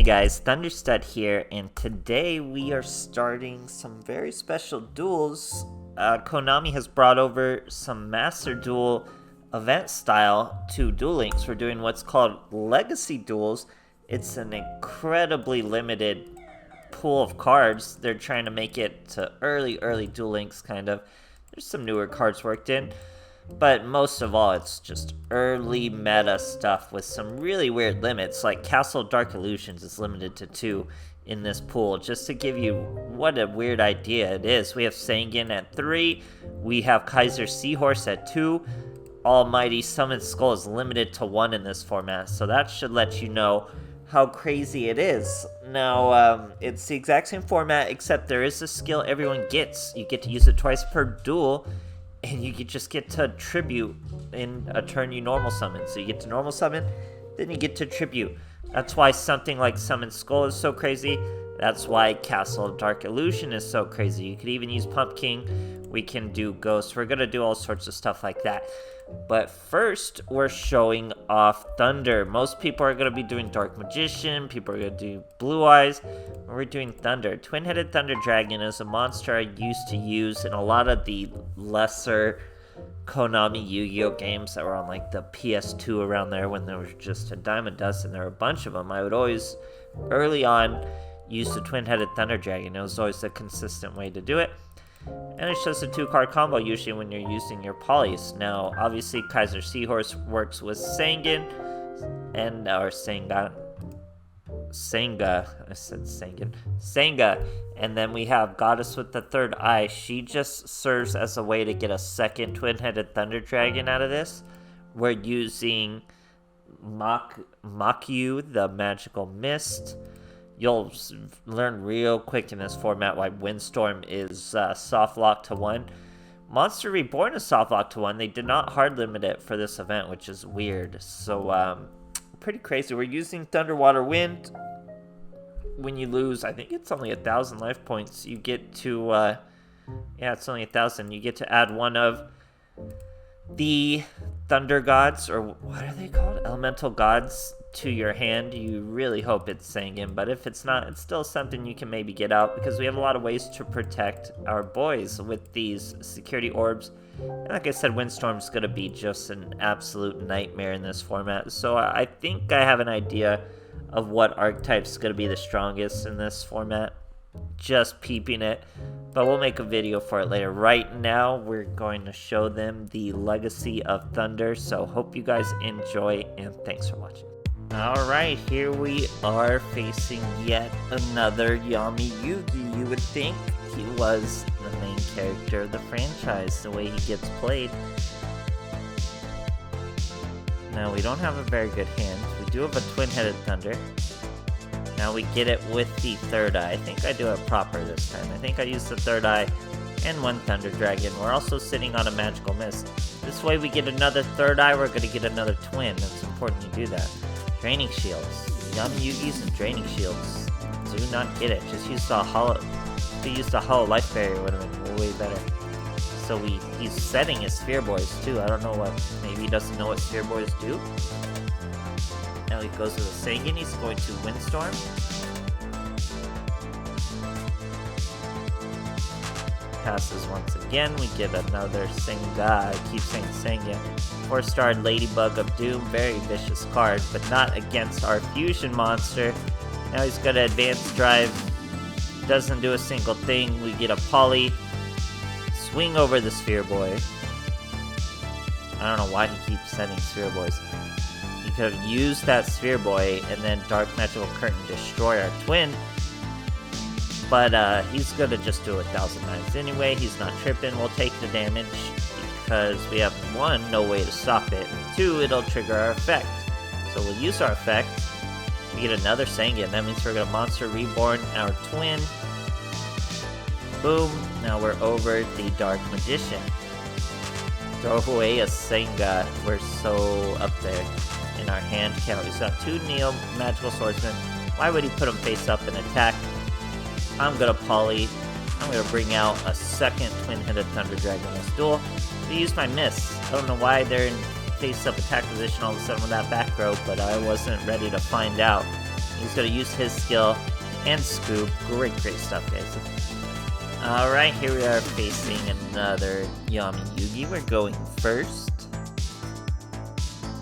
Hey guys, THUNDERSTUD here, and today we are starting some very special duels. Konami has brought over some Master Duel event style to Duel Links. We're doing what's called Legacy Duels. It's an incredibly limited pool of cards. They're trying to make it to early Duel Links, kind of. There's some newer cards worked in. But most of all, it's just early meta stuff with some really weird limits, like Castle of Dark Illusions is limited to 2 in this pool, just to give you what a weird idea it is. We have Sangan at 3, we have Kaiser Seahorse at 2, Almighty Summon Skull is limited to 1 in this format, so that should let you know how crazy it is. Now, it's the exact same format, except there is a skill everyone gets. You get to use it twice per duel, and you just get to tribute in a turn you normal summon. So you get to normal summon, then you get to tribute. That's why something like Summon Skull is so crazy. That's why Castle of Dark Illusion is so crazy. You could even use Pumpkin. We can do Ghost. We're going to do all sorts of stuff like that. But first, we're showing off Thunder. Most people are going to be doing Dark Magician. People are going to do Blue Eyes. We're doing Thunder. Twin-Headed Thunder Dragon is a monster I used to use in a lot of the lesser Konami Yu-Gi-Oh games that were on like the PS2 around there when there was just a dime a dozen. There were a bunch of them. I would always, early on, use the Twin-Headed Thunder Dragon. It was always the consistent way to do it. And it's just a 2-card combo usually when you're using your polys. Now, obviously, Kaiser Seahorse works with Sangan and Senga. I said Sangan. Senga. And then we have Goddess with the Third Eye. She just serves as a way to get a second Twin-Headed Thunder Dragon out of this. We're using Makyu, the Magical Mist. You'll learn real quick in this format why Windstorm is soft lock to 1. Monster Reborn is soft lock to 1. They did not hard limit it for this event, which is weird. So, pretty crazy. We're using Thunder, Water, Wind. When you lose, I think it's only 1,000 life points. You get to, yeah, it's only 1,000. You get to add one of the Thunder Gods, or what are they called? Elemental Gods, to your hand. You really hope it's Sangan, but if it's not, it's still something you can maybe get out, because we have a lot of ways to protect our boys with these security orbs. And like I said, Windstorm's going to be just an absolute nightmare in this format, so I think I have an idea of what archetype's going to be the strongest in this format, just peeping it, but we'll make a video for it later. Right now, we're going to show them the Legacy of Thunder, so hope you guys enjoy, and thanks for watching. Alright, here we are facing yet another Yami Yugi. You would think he was the main character of the franchise, the way he gets played. Now, we don't have a very good hand. We do have a Twin-Headed Thunder. Now we get it with the Third Eye. I think I do it proper this time. I think I used the Third Eye and one Thunder Dragon. We're also sitting on a Magical Mist. This way we get another Third Eye, we're going to get another Twin. It's important you do that. Draining Shields. Yami Yugis and Draining Shields. Do not get it. Just use the Hollow. If you use the Hollow Life Barrier, would have been way better. So he's setting his Sphere Boys too. I don't know what. Maybe he doesn't know what Sphere Boys do. Now he goes to the Sangan. He's going to Windstorm. Passes once again. We get another Senga. I keep saying Senga. 4-star Ladybug of Doom. Very vicious card, but not against our fusion monster. Now he's got an Advanced Drive. Doesn't do a single thing. We get a Poly. Swing over the Sphere Boy. I don't know why he keeps sending Sphere Boys. He could have used that Sphere Boy and then Dark Magical Curtain destroy our Twin. But he's gonna just do 1,000 times anyway. He's not tripping. We'll take the damage because we have 1, no way to stop it. And 2, it'll trigger our effect. So we'll use our effect. We get another Sangan. That means we're gonna Monster Reborn our Twin. Boom. Now we're over the Dark Magician. Throw away a Senga. We're so up there in our hand count. He's got 2 Neo Magical Swordsmen. Why would he put them face up and attack? I'm gonna Poly. I'm gonna bring out a second Twin-Headed Thunder Dragon in this duel. I used my miss. I don't know why they're in face-up attack position all of a sudden with that back row, but I wasn't ready to find out. He's gonna use his skill and scoop. Great stuff, guys. Alright, here we are facing another Yami Yugi. We're going first.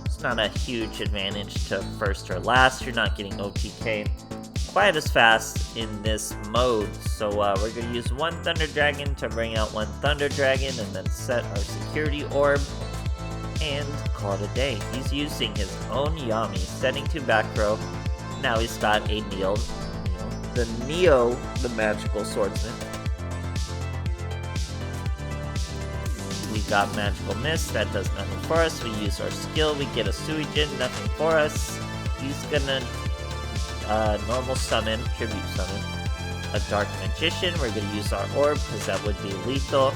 It's not a huge advantage to first or last. You're not getting OTK quite as fast in this mode. So we're going to use one Thunder Dragon to bring out one Thunder Dragon and then set our security orb and call it a day. He's using his own Yami, setting to back row. Now he's got a Neo, the magical swordsman. We got Magical Mist, that does nothing for us. We use our skill, we get a Suijin, nothing for us. He's gonna normal summon, tribute summon, a Dark Magician. We're gonna use our orb because that would be lethal.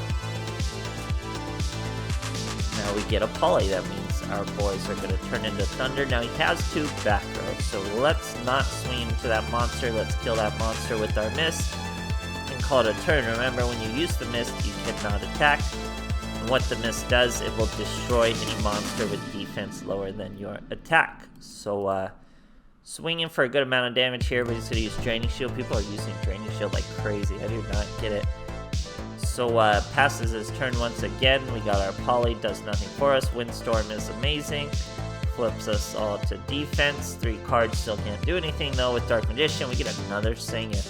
Now we get a Poly, that means our boys are gonna turn into Thunder. Now he has two back rows, so let's not swing into that monster. Let's kill that monster with our Mist and call it a turn. Remember, when you use the Mist, you cannot attack. And what the Mist does, it will destroy any monster with defense lower than your attack. So, swinging for a good amount of damage here, but he's going to use Draining Shield. People are using Draining Shield like crazy. I do not get it. So, passes his turn once again. We got our Poly, does nothing for us. Windstorm is amazing. Flips us all to defense. 3 cards, still can't do anything though with Dark Magician. We get another Sanga.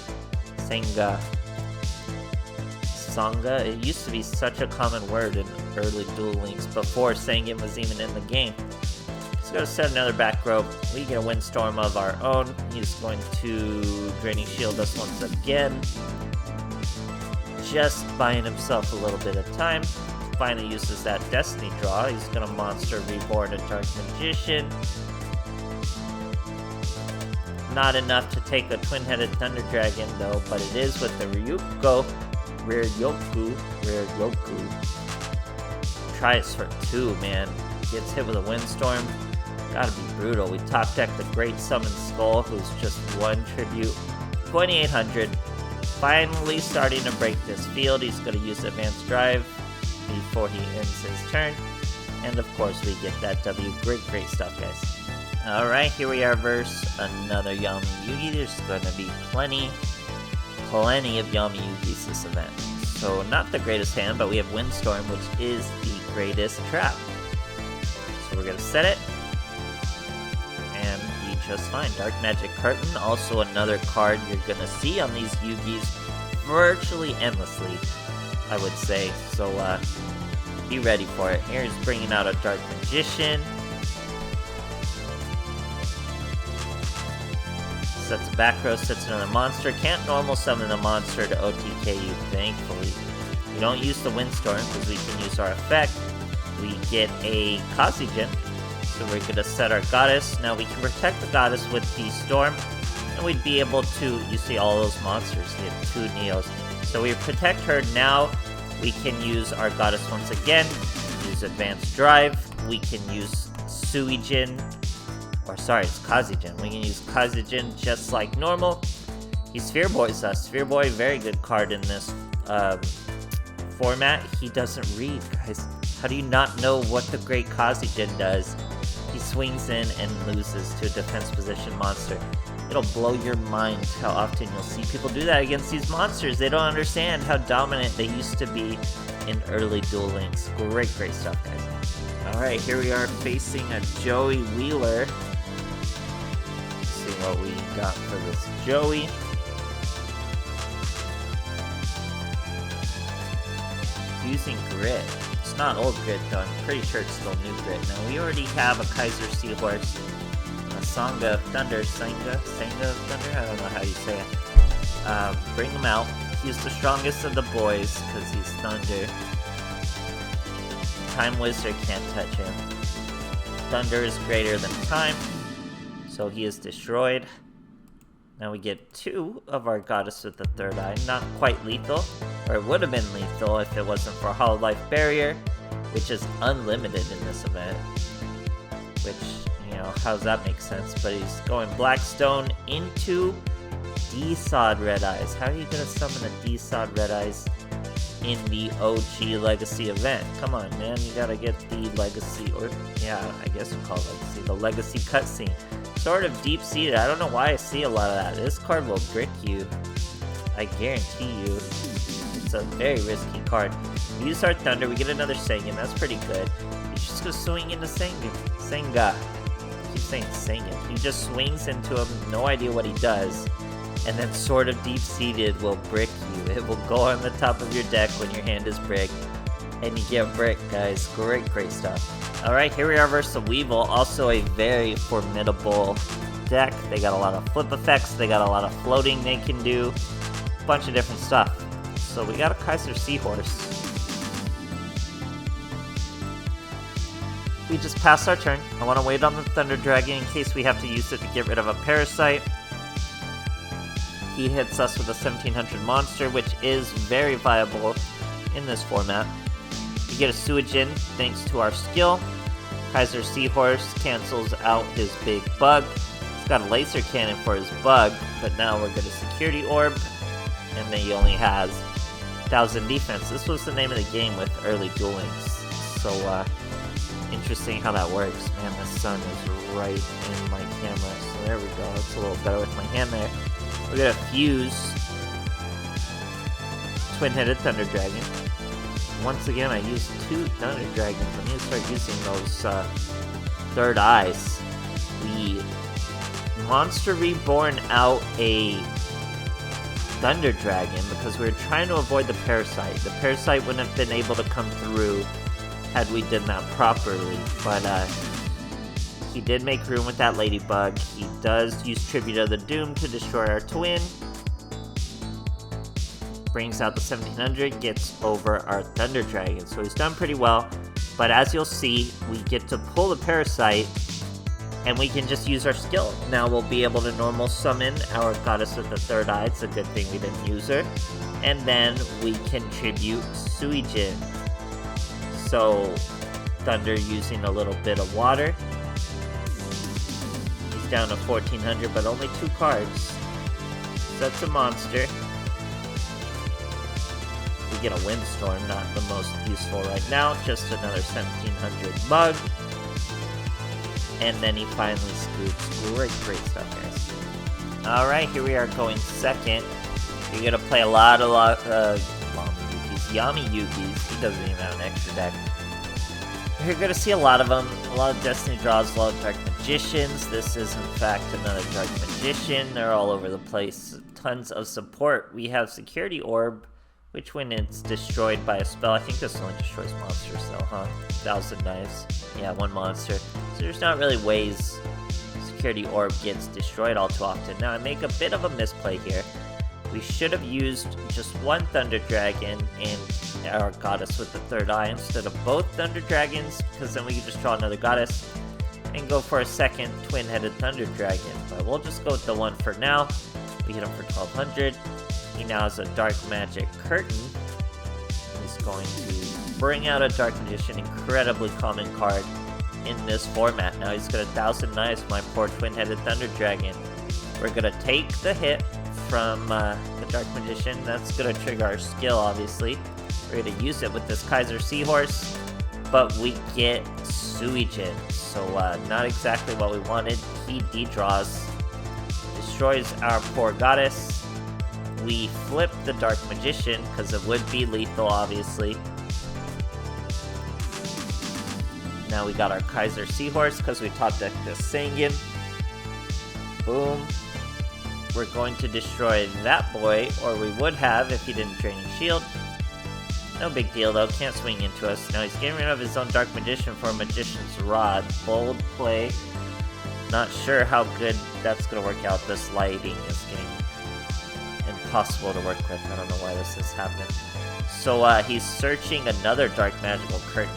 It used to be such a common word in early Duel Links before Sangan was even in the game. He's going to set another back row. We get a Windstorm of our own. He's going to Draining Shield us once again. Just buying himself a little bit of time. Finally uses that Destiny draw. He's going to Monster Reborn a Dark Magician. Not enough to take a Twin-Headed Thunder Dragon though, but it is with the Ryuko. Rare Yoku. Tries for 2, man. Gets hit with a Windstorm. Gotta be brutal. We top deck the Great Summon Skull, who's just 1 tribute. 2800. Finally starting to break this field. He's gonna use Advanced Drive before he ends his turn. And of course we get that W. Great stuff, guys. Alright, here we are versus another Yami Yugi. There's gonna be plenty of Yami Yugis this event. So not the greatest hand, but we have Windstorm, which is the greatest trap. So we're gonna set it, and be just fine. Dark Magic Curtain, also another card you're gonna see on these Yugis virtually endlessly, I would say. So be ready for it. Here he's bringing out a Dark Magician. Sets a back row, sets another monster. Can't normal summon the monster to OTK you, thankfully. We don't use the Windstorm because we can use our effect. We get a Kazijin, so we're going to set our Goddess. Now we can protect the Goddess with the Storm, and we'd be able to, you see all those monsters, we have 2 Neos. So we protect her. Now we can use our Goddess once again, use Advanced Drive. We can use Suijin. Or sorry, it's Kazijin. We can use Kazijin just like normal. He Sphere Boys us. Sphere Boy, very good card in this format. He doesn't read, guys. How do you not know what the great Kazijin does? He swings in and loses to a defense position monster. It'll blow your mind how often you'll see people do that against these monsters. They don't understand how dominant they used to be in early Duel Links. Great stuff, guys. Alright, here we are facing a Joey Wheeler. See what we got for this Joey. Using Grit. It's not old Grit though, I'm pretty sure it's still new Grit. Now we already have a Kaiser Seahorse, a Sanga of Thunder, Sanga of Thunder? I don't know how you say it. Bring him out. He's the strongest of the boys because he's Thunder. Time Wizard can't touch him. Thunder is greater than Time, so he is destroyed. Now we get 2 of our Goddess with the Third Eye. Not quite lethal, or it would have been lethal if it wasn't for Hollow Life Barrier, which is unlimited in this event. Which, you know, how does that make sense? But he's going Blackstone into D-Sod Red Eyes. How are you going to summon a D-Sod Red Eyes in the OG Legacy event. Come on, man, you gotta get the Legacy, or yeah, I guess you call it Legacy, the Legacy cutscene. Sort of deep-seated. I don't know why I see a lot of that. This card will brick you. I guarantee you. It's a very risky card. We use our Thunder, we get another Sengen, that's pretty good. He's just gonna swing into Senga. I keep saying Sengen. He just swings into him, no idea what he does. And then Sword of Deep-Seated will brick you. It will go on the top of your deck when your hand is bricked. And you get bricked, guys. Great, great stuff. Alright, here we are versus the Weevil. Also a very formidable deck. They got a lot of flip effects. They got a lot of floating they can do. A bunch of different stuff. So we got a Kaiser Seahorse. We just passed our turn. I want to wait on the Thunder Dragon in case we have to use it to get rid of a Parasite. He hits us with a 1700 monster, which is very viable in this format. We get a Suijin thanks to our skill. Kaiser Seahorse cancels out his big bug. He's got a laser cannon for his bug, but now we're going to Security Orb, and then he only has 1000 defense. This was the name of the game with early Duel Links. So, interesting how that works. Man, the sun is right in my camera, so there we go. It's a little better with my hand there. We're gonna fuse Twin-Headed Thunder Dragon. Once again, I used 2 Thunder Dragons. I need to start using those third eyes. We Monster Reborn out a Thunder Dragon because we were trying to avoid the Parasite. The Parasite wouldn't have been able to come through had we done that properly, but he did make room with that Ladybug. He does use Tribute of the Doom to destroy our twin. Brings out the 1700, gets over our Thunder Dragon. So he's done pretty well. But as you'll see, we get to pull the Parasite, and we can just use our skill. Now we'll be able to normal summon our Goddess with the Third Eye. It's a good thing we didn't use her. And then we can tribute Suijin. So, Thunder using a little bit of water. He's down to 1400, but only 2 cards. That's a monster. We get a Windstorm, not the most useful right now. Just another 1700 bug. And then he finally scoops. Great, great stuff, guys. Alright, here we are going second. You're gonna play a lot Yami Yugis. He doesn't even have an extra deck. You're gonna see a lot of them. A lot of Destiny draws, a lot of Dark Magicians. This is, in fact, another Dark Magician. They're all over the place. Tons of support. We have Security Orb, which when it's destroyed by a spell, I think this only destroys monsters though, huh? 1000 Knives. Yeah, 1 monster. So there's not really ways Security Orb gets destroyed all too often. Now, I make a bit of a misplay here. We should have used just 1 Thunder Dragon and our Goddess with the Third Eye instead of both Thunder Dragons, because then we could just draw another Goddess and go for a second Twin-Headed Thunder Dragon. But we'll just go with the 1 for now. We hit him for 1200. He now has a Dark Magic Curtain. He's going to bring out a Dark Magician, incredibly common card in this format. Now he's got 1000 Knives, my poor Twin-Headed Thunder Dragon. We're going to take the hit from the Dark Magician. That's going to trigger our skill, obviously. We're going to use it with this Kaiser Seahorse, but we get Suijin. So not exactly what we wanted. He de-draws, destroys our poor Goddess. We flip the Dark Magician, because it would be lethal, obviously. Now we got our Kaiser Seahorse, because we top decked the Sengen. Boom. We're going to destroy that boy, or we would have if he didn't Draining Shield. No big deal though, can't swing into us. Now he's getting rid of his own Dark Magician for a Magician's Rod. Bold play. Not sure how good that's going to work out. This lighting is getting impossible to work with. I don't know why this has happened. So he's searching another Dark Magical Curtain.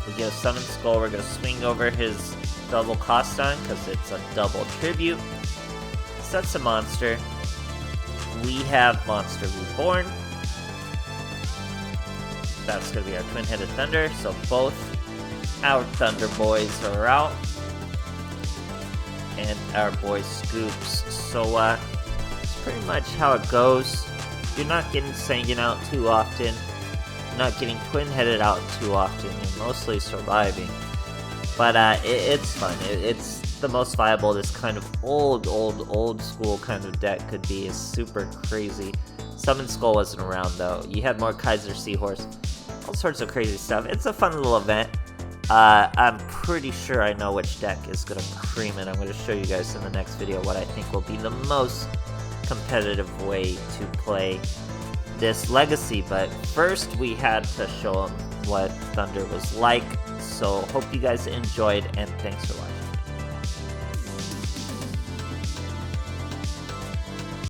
We get a Summon Skull. We're going to swing over his double cost on because it's a double tribute. Sets a monster. We have Monster Reborn. That's going to be our Twin-Headed Thunder. So both our Thunder Boys are out. And our boy Scoops. So that's pretty much how it goes. You're not getting Sanguine out too often. You're not getting Twin-Headed out too often. You're mostly surviving. But it's fun. It's the most viable this kind of old school kind of deck could be. Is super crazy. Summon Skull wasn't around though. You had more Kaiser Seahorse. All sorts of crazy stuff. It's a fun little event. I'm pretty sure I know which deck is going to cream it. I'm going to show you guys in the next video what I think will be the most competitive way to play this Legacy. But first we had to show them what Thunder was like. So hope you guys enjoyed, and thanks for watching.